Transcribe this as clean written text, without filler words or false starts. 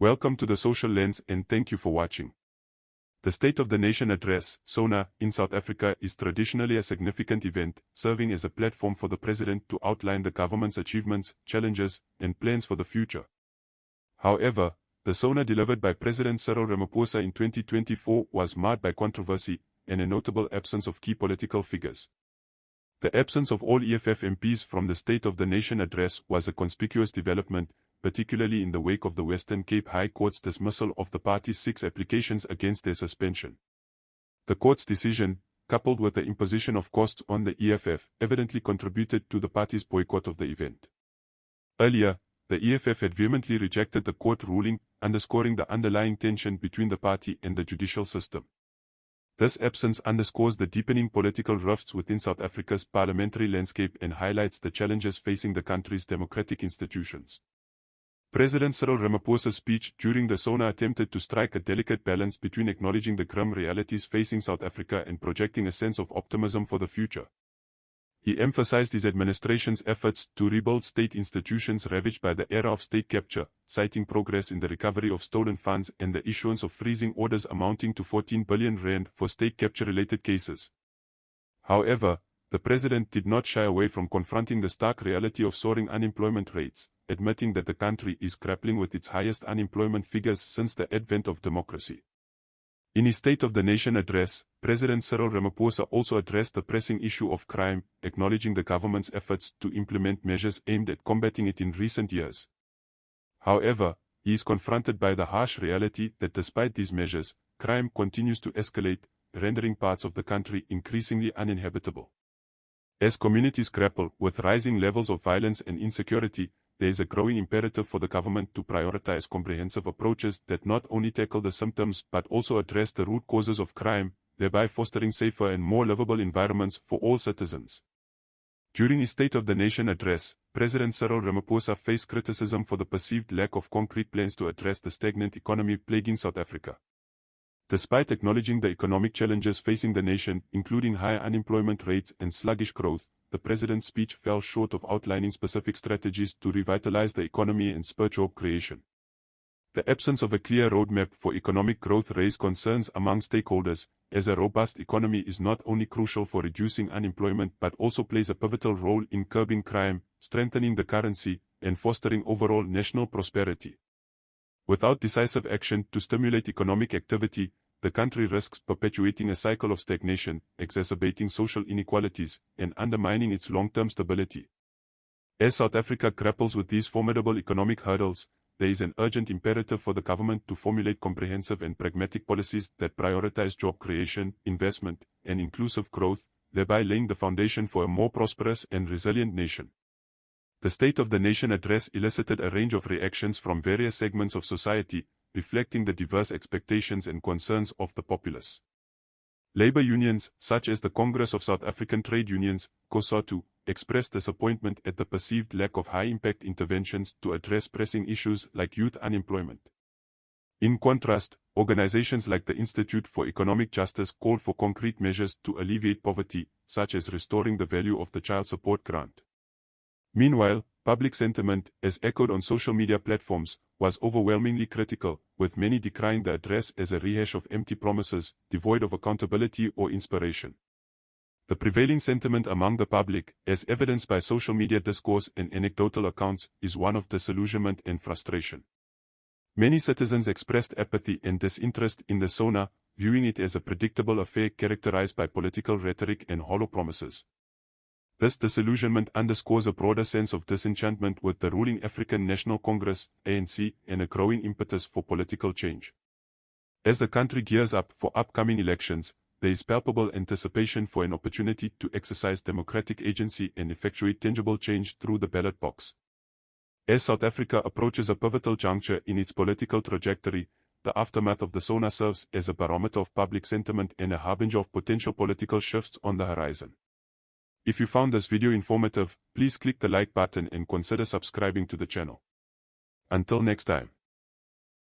Welcome to the Social Lens and thank you for watching. The State of the Nation Address, SONA, in South Africa is traditionally a significant event, serving as a platform for the President to outline the government's achievements, challenges, and plans for the future. However, the SONA delivered by President Cyril Ramaphosa in 2024 was marred by controversy and a notable absence of key political figures. The absence of all EFF MPs from the State of the Nation Address was a conspicuous development, particularly in the wake of the Western Cape High Court's dismissal of the party's 6 applications against their suspension. The court's decision, coupled with the imposition of costs on the EFF, evidently contributed to the party's boycott of the event. Earlier, the EFF had vehemently rejected the court ruling, underscoring the underlying tension between the party and the judicial system. This absence underscores the deepening political rifts within South Africa's parliamentary landscape and highlights the challenges facing the country's democratic institutions. President Cyril Ramaphosa's speech during the SONA attempted to strike a delicate balance between acknowledging the grim realities facing South Africa and projecting a sense of optimism for the future. He emphasized his administration's efforts to rebuild state institutions ravaged by the era of state capture, citing progress in the recovery of stolen funds and the issuance of freezing orders amounting to 14 billion rand for state capture-related cases. However, the president did not shy away from confronting the stark reality of soaring unemployment rates, admitting that the country is grappling with its highest unemployment figures since the advent of democracy. In his State of the Nation address, President Cyril Ramaphosa also addressed the pressing issue of crime, acknowledging the government's efforts to implement measures aimed at combating it in recent years. However, he is confronted by the harsh reality that despite these measures, crime continues to escalate, rendering parts of the country increasingly uninhabitable. As communities grapple with rising levels of violence and insecurity, there is a growing imperative for the government to prioritize comprehensive approaches that not only tackle the symptoms but also address the root causes of crime, thereby fostering safer and more livable environments for all citizens. During his State of the Nation address, President Cyril Ramaphosa faced criticism for the perceived lack of concrete plans to address the stagnant economy plaguing South Africa. Despite acknowledging the economic challenges facing the nation, including high unemployment rates and sluggish growth, the president's speech fell short of outlining specific strategies to revitalize the economy and spur job creation. The absence of a clear roadmap for economic growth raised concerns among stakeholders, as a robust economy is not only crucial for reducing unemployment but also plays a pivotal role in curbing crime, strengthening the currency, and fostering overall national prosperity. Without decisive action to stimulate economic activity, the country risks perpetuating a cycle of stagnation, exacerbating social inequalities, and undermining its long-term stability. As South Africa grapples with these formidable economic hurdles, there is an urgent imperative for the government to formulate comprehensive and pragmatic policies that prioritize job creation, investment, and inclusive growth, thereby laying the foundation for a more prosperous and resilient nation. The State of the Nation address elicited a range of reactions from various segments of society, reflecting the diverse expectations and concerns of the populace. Labor unions, such as the Congress of South African Trade Unions, COSATU, expressed disappointment at the perceived lack of high-impact interventions to address pressing issues like youth unemployment. In contrast, organizations like the Institute for Economic Justice called for concrete measures to alleviate poverty, such as restoring the value of the child support grant. Meanwhile, public sentiment, as echoed on social media platforms, was overwhelmingly critical, with many decrying the address as a rehash of empty promises, devoid of accountability or inspiration. The prevailing sentiment among the public, as evidenced by social media discourse and anecdotal accounts, is one of disillusionment and frustration. Many citizens expressed apathy and disinterest in the SONA, viewing it as a predictable affair characterized by political rhetoric and hollow promises. This disillusionment underscores a broader sense of disenchantment with the ruling African National Congress, ANC, and a growing impetus for political change. As the country gears up for upcoming elections, there is palpable anticipation for an opportunity to exercise democratic agency and effectuate tangible change through the ballot box. As South Africa approaches a pivotal juncture in its political trajectory, the aftermath of the SONA serves as a barometer of public sentiment and a harbinger of potential political shifts on the horizon. If you found this video informative, please click the like button and consider subscribing to the channel. Until next time.